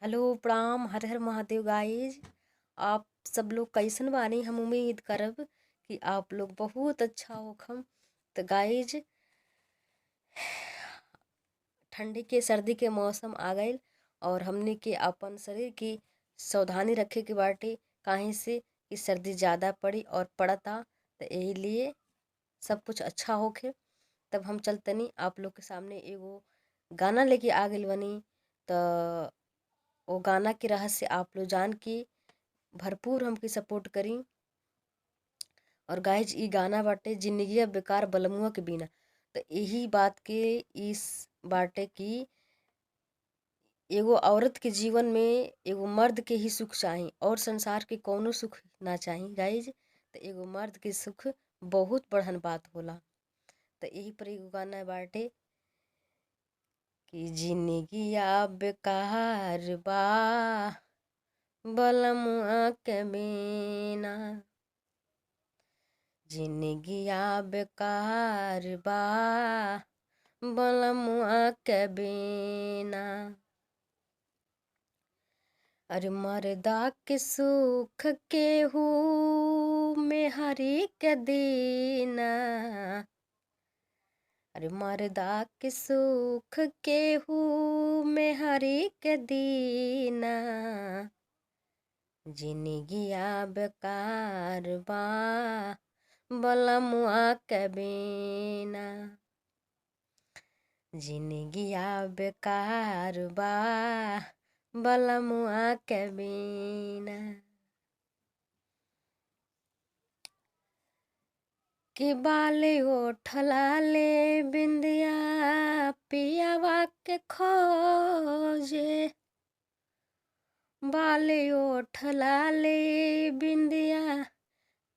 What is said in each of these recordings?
Hello प्रणाम, हर हर Mahadev guys. आप सब लोग कैसन बानी? हम उम्मीद करब कि आप लोग बहुत अच्छा होखम। तो गाइज, ठंडी के सर्दी के मौसम आ गईल और हमने के अपन शरीर की सावधानी रखे के बाटे। काहे से कि सर्दी ज़्यादा पड़ी और पड़ता, तो यही लिए सब कुछ अच्छा होखे। तब हम चलतनी आप लोग के सामने एगो गाना लेके आ गइल बनी। तो वो गाना के रहस्य आप लोग जान के भरपूर हमके सपोर्ट करी। और गाइज, ई गाना बाटे जिंदगी बेकार बलमुआ के बिना। तो यही बात के इस बाटे की एगो औरत के जीवन में एगो मर्द के ही सुख चाही और संसार के कौनो सुख ना चाही गाइज। तो एगो मर्द के सुख बहुत बड़हन बात होला। तो यही पर एगो गाना बाटे कि जिंदगी बेकार बा बलमुआ के बिना, जिंदगी बेकार बा बलमुआ के बिना। अरे मर्दा के सुख केहू मेहरी के दीना, अरे मर्दा के सुख केहू मेहरी के दीना, जिंदगी बेकार बा बलमुआ के बिना, जिंदगी बेकार बा बलमुआ के बिना। कि बाले ओठला ले बिंदिया पियावा के खोजे, बाले ओठला ले बिंदिया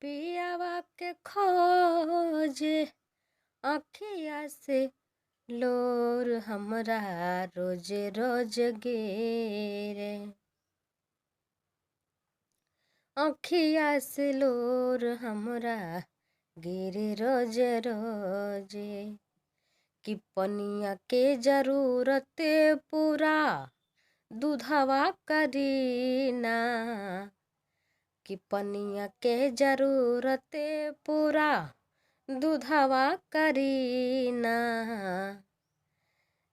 पियावा के खोजे, अखिया से लोर हमरा रोज रोज गिरे, अखिया से लोर हमरा गिरे रोज रोजे। कि पनिया के जरूरत पूरा दूधवा करीना, कि पनिया के जरूरत पूरा दूधवा करीना,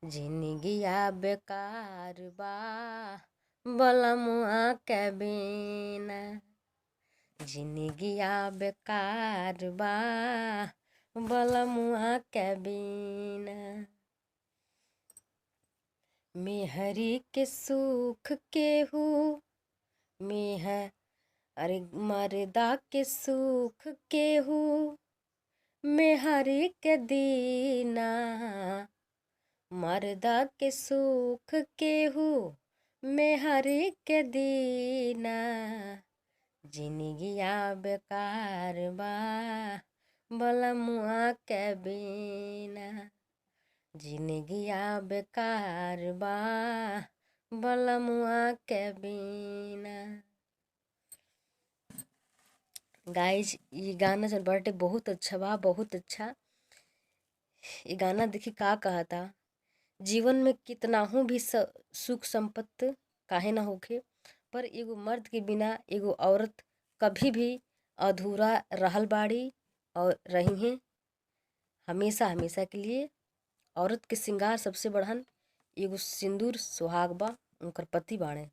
जिंदगी बेकार बा बलमुआ के बिना, जिंदगी बेकार बा बलमुआ के बिना। मेहरी के सुख केहू अरे मर्दा के सुख केहू मेहरी के दीना, मर्दा के सुख केहू मेहरी के दीना, जिंदगी बेकार बा बलमुआ के बिना, जिंदगी बेकार बा बलमुआ के बिना। गाइज, ये गाना जन बाटे बहुत अच्छा बा, बहुत अच्छा। ये गाना देखी का कहा था, जीवन में कितना हूँ भी सुख संपत्ति काहे ना होखे, पर एगो मर्द के बिना एगो औरत कभी भी अधूरा रहल बाड़ी और रही हैं हमेशा हमेशा के लिए। औरत के श्रृंगार सबसे बढ़न एगो सिंदूर सुहाग बा, उनकर पति बाड़े।